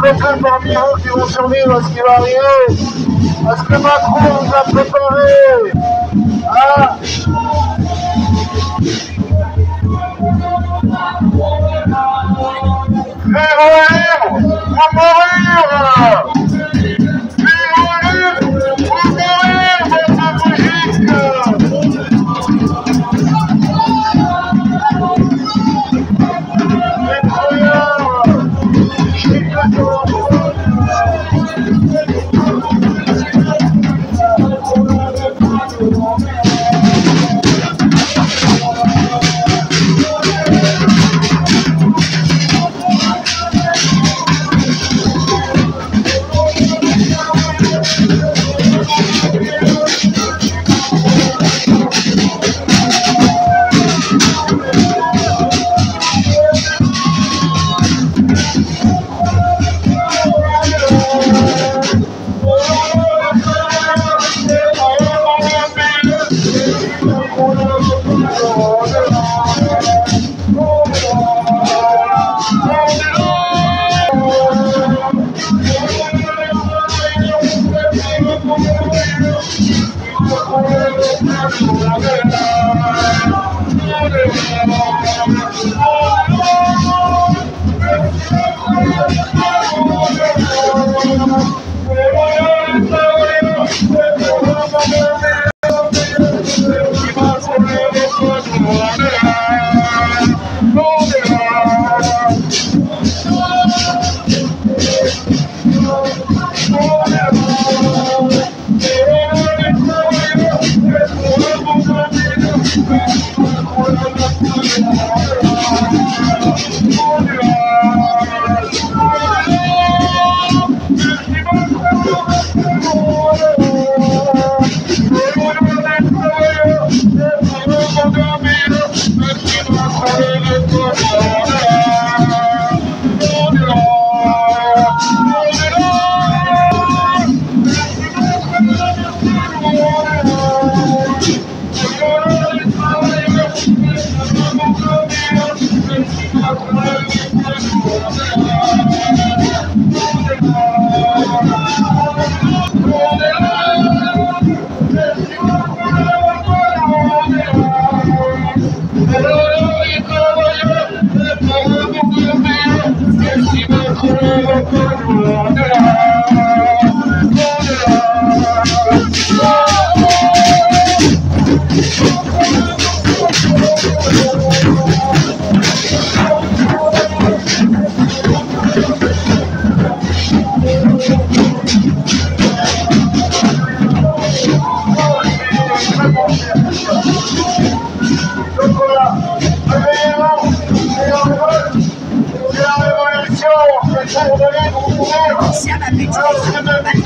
Très peu parmi vous qui vont survivre à ce qui va arriver, à ce que Macron nous a préparé. Ah. Vivre libre ou mourir! Vivre libre ou mourir, votre Brigitte! Patricia m'a fait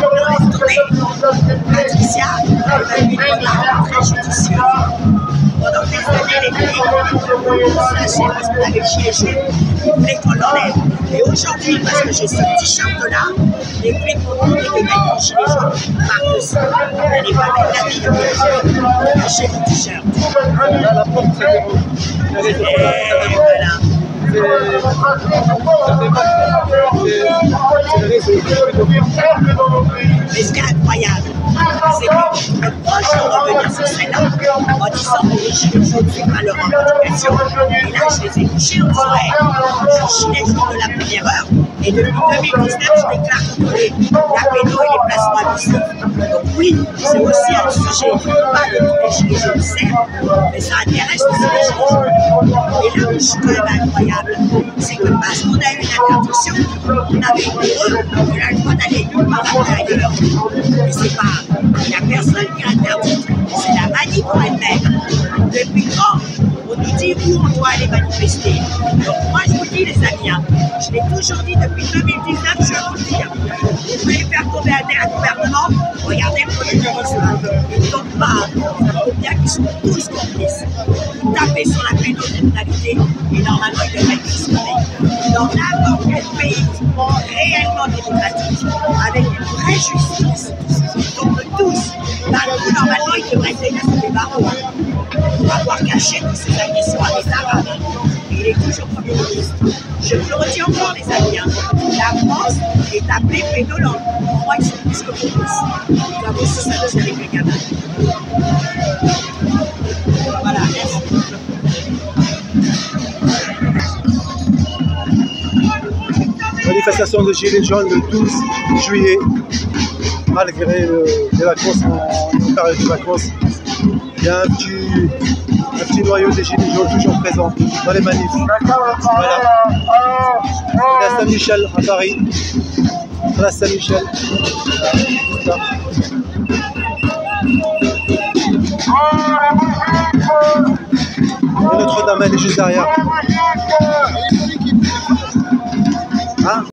Patricia m'a fait la rentrée judiciaire. Pendant des années, les pays, ça c'est parce qu'on avait chié jaune. Ils voulaient qu'on l'enlève. Et aujourd'hui, parce que j'ai ce t-shirt-là, les flics m'ont demandé de mettre mon gilet jaune par-dessus. On n'allait pas mettre la vie de cacher le t-shirt. Et voilà. Mais ce qui est incroyable, c'est que le proche de revenir sur celle-là en disant que les gilets jaunes, c'est pas leur revendication. Et là, je les ai touchés en soirée. Je suis gilet jaune de la première heure. Et depuis 2019, je déclare contre la pédo et les placements abusifs. Donc oui, c'est aussi un sujet, pas de tous les gilets jaunes, certes, mais ça intéresse aussi les gilets jaunes. Et là où je suis quand même incroyable, c'est que parce qu'on a eu une interdiction, on avait pour eux, on a le droit d'aller nulle part ailleurs. Mais c'est pas, il n'y a personne qui interdit, c'est la manif pour elle-même. Depuis quand on nous dit où on doit aller manifester? Donc moi je vous dis les amis, hein, je l'ai toujours dit depuis 2019, je vais vous le dire. Vous voulez faire tomber un gouvernement, regardez le Premier ministre. Ils ne tombent pas, ça prouve bien qu'ils sont tous complices. Vous tapez sur la pédocriminalité et normalement ils devraient être discriminés. Dans n'importe quel pays réellement démocratique, avec une vraie justice, qui tombe tous, bah, normalement ils devraient être sous les barreaux. On va voir avoir caché toutes ces agressions à des Arabes. Et il est toujours Premier ministre. Je vous le redis encore, les amis, hein. La France est appelée pédolant. Pour moi, ils sont plus que complices. Nous avons aussi ça aussi avec les gamins. Voilà, merci. Manifestation de Gilets jaunes le 12 juillet, malgré les vacances, en période de vacances. Il y a un petit noyau des Gilets jaunes toujours présent dans les manifs. Voilà. Place Saint-Michel à Paris. Place Saint-Michel. Et Notre-Dame, elle est juste derrière. Hein?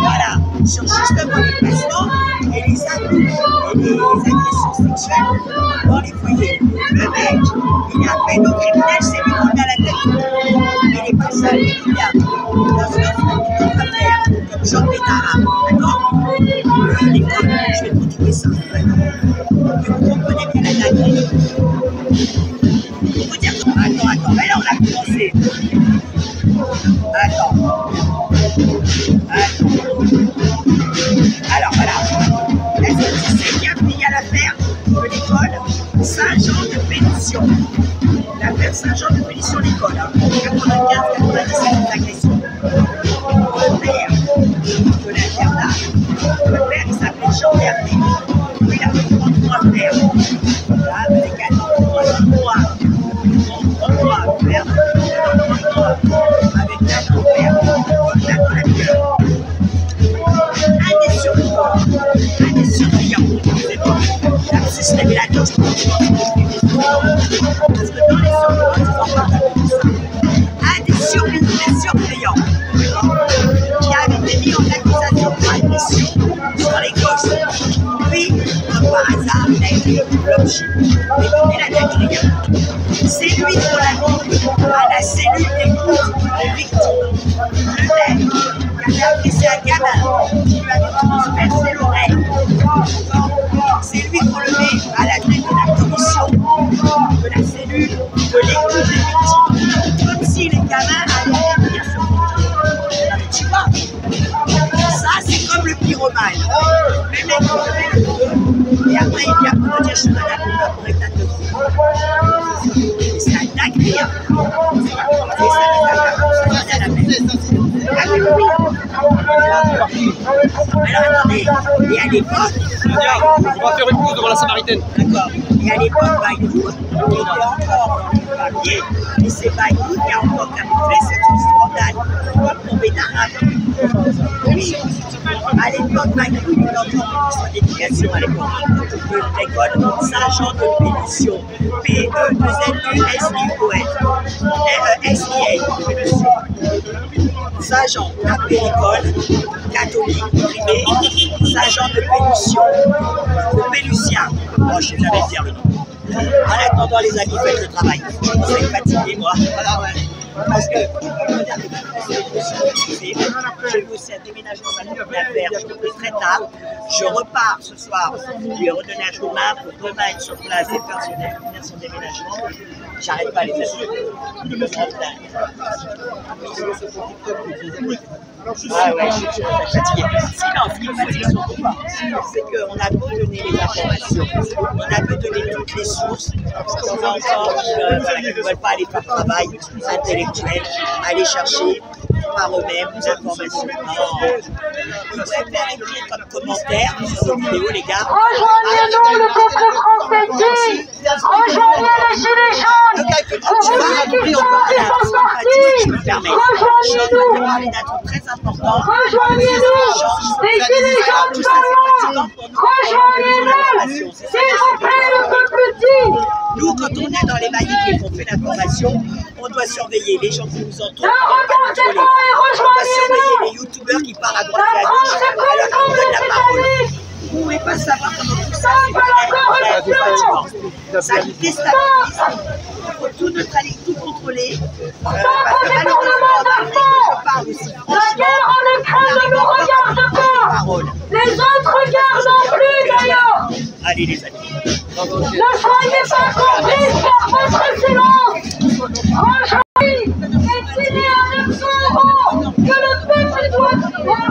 Voilà, sur justement les placements et les abus et les agressions sexuelles dans les foyers. Le mec, il est un pédocriminel, c'est lui qui a la tête. Il n'est pas seul, il y a dans une autre affaire, comme Jean Pétard, d'accord? L'école, je vais continuer ça, d'accord? Que vous comprenez bien la dinguerie. Pour vous dire que, attends, mais là on a commencé. Attends. Alors voilà, est-ce que tu sais bien qu'il y a l'affaire de l'école Saint-Jean de Pénition? L'affaire Saint-Jean de Pénition, l'école, hein, 95-97 agressions. Le père de l'internat, le père il s'appelait Jean Bernet. Il a fait 33 frères. Là, avec un nom, 33 frères, avec un nom père, un des surveillants, la psy révélateur, parce que dans les surveillants, ils en parlent de ça. Un des surveillants qui avait été mis en accusation pour agression sur les gosses. Lui, comme par hasard, il a été l'objet. Écoutez la dinguerie. C'est lui qu'on a mis à la cellule d'écoute des victimes. Le mec qui avait agressé un gamin, qui lui avait transpercé l'oreille. C'est lui qu'on le met à la tête de la commission de la cellule de l'écoute des victimes. Comme si les gamins allaient venir se montrer. Tu vois, ça c'est comme le pyromane. Le mec qui te met le feu, et après il vient pour te dire je te donne un coup de pour éteindre le feu. C'est un dinguerie. C'est ça les alors attendez, et à l'époque, on va faire une pause devant la Samaritaine. D'accord. Et à l'époque, Baïdoud était encore dans le papier. Et c'est Baïdoud qui a encore camouflé cette scandale, comme pour Bédarab. Oui. À l'époque, Baïdoud était encore ministre de l'éducation à l'époque de l'école Saint-Jean de Pénition. P-E-2-N-U-S-I-O-N. Saint-Jean, tapé l'école, catholique, privé, Saint-Jean de Pénition, de Pélucien. Moi, je ne sais jamais dire le nom. En attendant, les amis, faites le travail. Je commence à être fatigué, moi. Parce que, j'ai aussi un déménagement à faire, je fais très tard. Je repars ce soir, lui redonner un coup de main pour demain être sur place et faire son déménagement. J'arrête pas les amis. Ah ouais, je suis fatigué. Sinon, ce qui me fatigue surtout pas, c'est qu'on a beau donner les informations, on a beau donner toutes les sources, parce qu'on a encore qui ne veulent pas aller faire le travail intellectuel, aller chercher par eux-mêmes des informations. Ils préfèrent écrire comme commentaire sur nos vidéos, les gars. Rejoignez-nous le peuple français dit, rejoignez les gilets jaunes, vous voulez qu'ils sortent et sont partis, rejoignez-nous, rejoignez-nous, les gilets jaunes ballons, rejoignez-les, s'il vous plaît le peuple dit. Nous, quand on est dans les manifs et qu'on fait l'information, on doit surveiller les gens qui nous entourent. On doit surveiller les youtubeurs qui parlent à droite et à gauche alors qu'on donne la parole. Vous ne pouvez pas savoir comment tout Ça déstabilise. Il faut tout neutraliser, tout contrôler. Parce que malheureusement, je parle aussi. La guerre en Ukraine ne nous regarde pas. Les autres regardent non plus d'ailleurs. Allez les amis. Ne soyez pas complices par votre silence. Aujourd'hui, est-il né à 900 € que le peuple doit en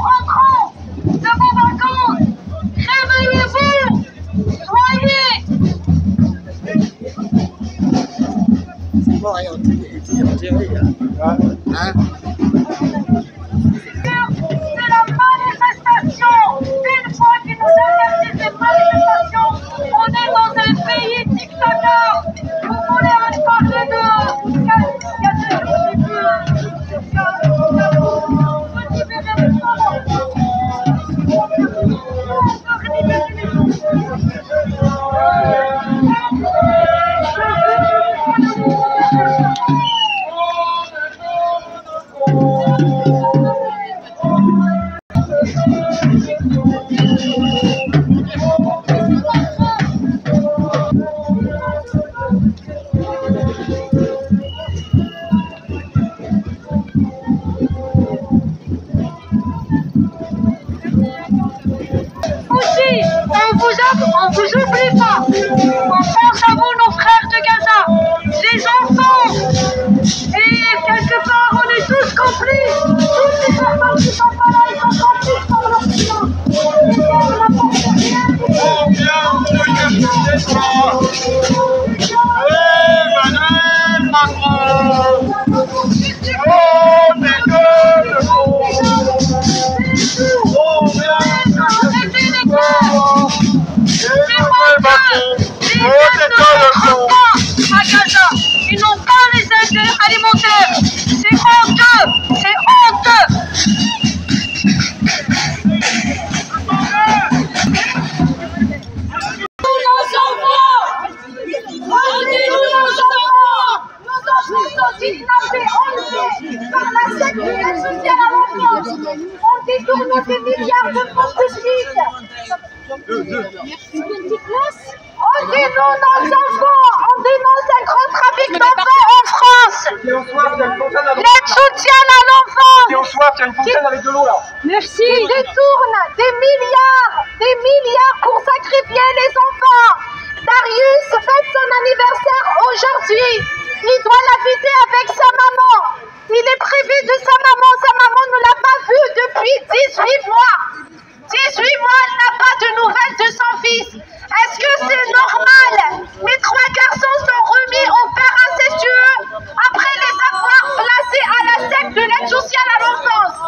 rentrant de vos vacances. Réveillez-vous. Soyez. C'est bon, rien, on dirait, hein? C'est la manifestation. Une fois qu'ils nous interdisent ces manifestations, on est dans un pays dictateur. Vous voulez parler de on vous oublie pas. On pense à vous, nos frères de Gaza, les enfants. Et quelque part, on est tous complices. Toutes les personnes qui sont pas là, ils sont complices par l'Occident. Emmanuel Macron. À Gaza, ils n'ont pas les aides alimentaires. C'est honteux, c'est honteux. Nos enfants, rendez-nous nos enfants. Nos enfants sont kidnappés, enlevés par la secte de l'aide sociale à l'enfance. On détourne des milliards de francs publics. Rendez-nous nos enfants. On dénonce un grand trafic d'enfants en France. L'aide sociale à l'enfance. Merci. Qui détourne des milliards pour sacrifier les enfants. Darius fête son anniversaire aujourd'hui. Il doit la fêter avec sa maman. Il est privé de sa maman. Sa maman ne l'a pas vu depuis 18 mois. 18 mois, elle n'a pas de nouvelles de son fils. Est-ce que c'est normal? Les 3 garçons sont remis au père incestueux après les avoir placés à la secte de l'aide sociale à l'enfance.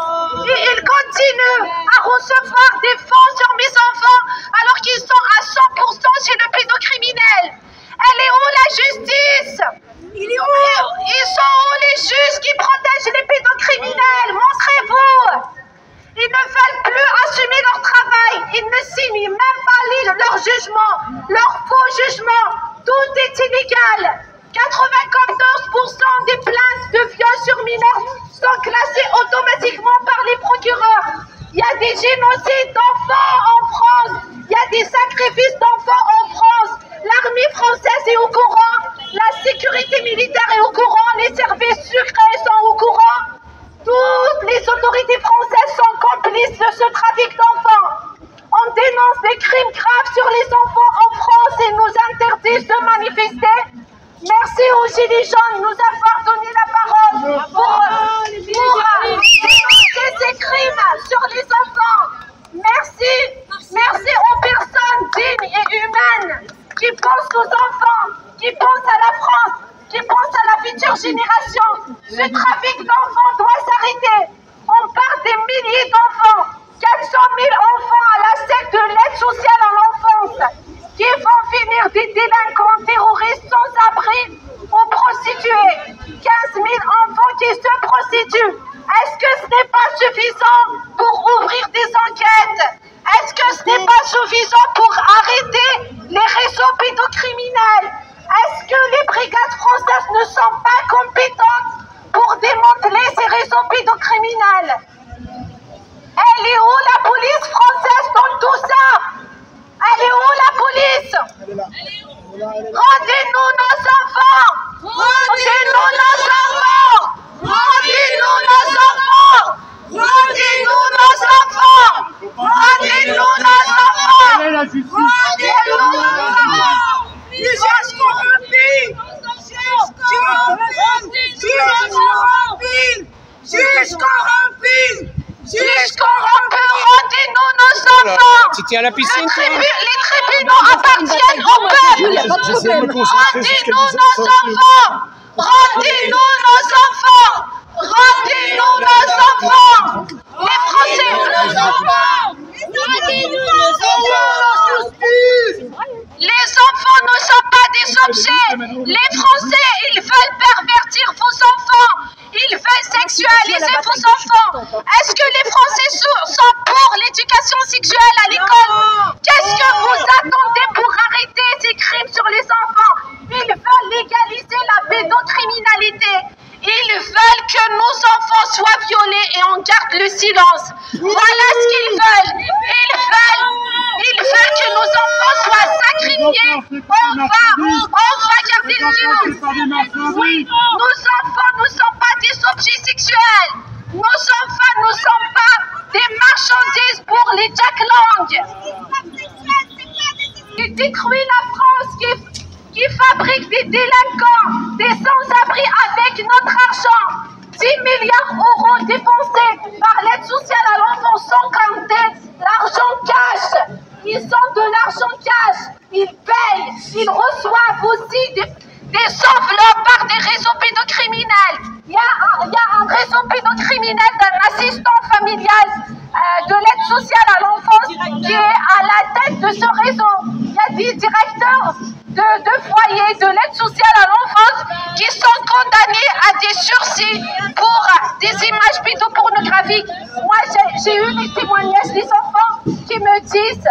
Et ils continuent à recevoir des fonds sur mes enfants alors qu'ils sont à 100% chez le pédocriminel. Elle est où la justice? Ils sont où les juges qui protègent les pédocriminels? Montrez-vous! Ils ne veulent plus assumer leur travail. Ils ne signent même pas leur jugement, leur faux jugement. Tout est illégal. 94% des plaintes de viol sur mineurs sont classées automatiquement par les procureurs. Il y a des génocides d'enfants en France. Il y a des sacrifices d'enfants en France. L'armée française est au courant. La sécurité militaire est au courant. Les services secrets sont au courant. Toutes les autorités françaises sont complices de ce trafic d'enfants. On dénonce des crimes graves sur les enfants en France et nous interdisent de manifester. Merci aux Gilets jaunes de nous avoir donné la parole pour dénoncer ces crimes sur les enfants. Merci aux personnes dignes et humaines qui pensent aux enfants, qui pensent à la France, qui pensent à la future génération. Ce trafic d'enfants doit s'arrêter. On parle des milliers d'enfants, 400 000 enfants à la secte de l'aide sociale à l'enfance, qui vont finir des délinquants terroristes sans abri ou prostitués. 15 000 enfants qui se prostituent. Est-ce que ce n'est pas suffisant pour ouvrir des enquêtes? Est-ce que ce n'est pas suffisant pour arrêter les réseaux pédocriminels? Est-ce que les brigades françaises ne sont pas compétentes pour démanteler ces réseaux pédocriminels? Elle est où la police française dans tout ça? Elle est où la police? Rendez-nous nos enfants! Rendez-nous nos enfants! Rendez-nous nos enfants! Rendez-nous nos enfants! Rendez-nous nos enfants! Rendez-nous nos enfants! Justice corrompue! Justice corrompue! Rendez-nous nos enfants! Tu tiens à la piscine? Les tribunaux appartiennent au peuple! Rendez-nous nos enfants! Rendez-nous nos enfants! Rendez-nous nos enfants! Les Français! Les enfants ne sont pas des objets! Les Français, ils veulent pervertir vos enfants! Ils veulent sexualiser vos enfants! Est-ce que les Français sont pour l'éducation sexuelle à l'école? Qu'est-ce que vous attendez pour arrêter ces crimes sur les enfants? Ils veulent légaliser la pédocriminalité. Ils veulent que nos enfants soient violés et on garde le silence. Voilà ce qu'ils veulent. Ils veulent que nos enfants soient sacrifiés. On va garder le silence. Oui, nos enfants ne sont pas des objets sexuels. Nos enfants ne sont pas des marchandises pour les Jack Lang. Qui détruit la France, qui fabrique des délinquants, des sans-abri avec notre argent. 10 milliards d'euros dépensés par l'aide sociale à l'enfance sans compter l'argent cash. Ils ont de l'argent cash. Ils payent. Ils reçoivent aussi des enveloppes par des réseaux pédocriminels. Il y a un réseau pédocriminel d'un assistant familial de l'aide sociale à l'enfance qui est à la tête de ce réseau. Il y a des directeurs de foyers de l'aide sociale à l'enfance qui sont condamnés à des sursis pour des images pédopornographiques. Moi, j'ai eu les témoignages des enfants qui me disent,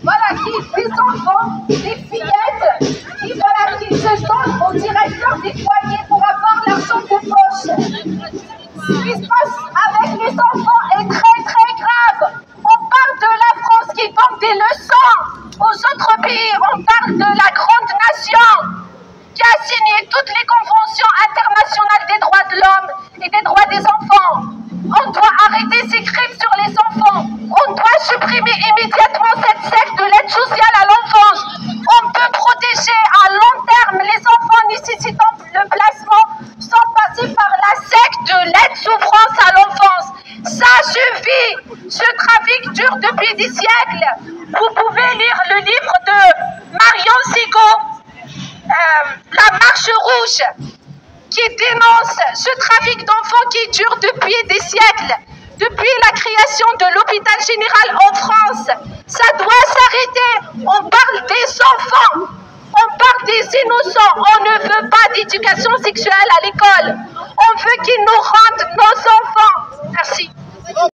voilà, des enfants, des fillettes, qui se donnent au directeur des foyers pour avoir l'argent de poche. Ce qui se passe avec les enfants est très très grave. On parle de la France qui donne des leçons aux autres pays. On parle de la grande nation qui a signé toutes les conventions internationales des droits de l'homme et des droits des enfants. On doit arrêter ces crimes sur les enfants. On doit supprimer immédiatement cette secte de l'aide sociale à l'enfance. On peut protéger à long terme les enfants nécessitant le placement sans passer par la secte de l'aide souffrance à l'enfance. Ça suffit. Ce trafic dure depuis des siècles. Vous pouvez lire le livre de Marion Sigaud, La Marche Rouge, qui dénonce ce trafic d'enfants qui dure depuis des siècles, depuis la création de l'hôpital général en France. Ça doit s'arrêter. On parle des enfants, on parle des innocents. On ne veut pas d'éducation sexuelle à l'école. On veut qu'ils nous rendent nos enfants. Merci.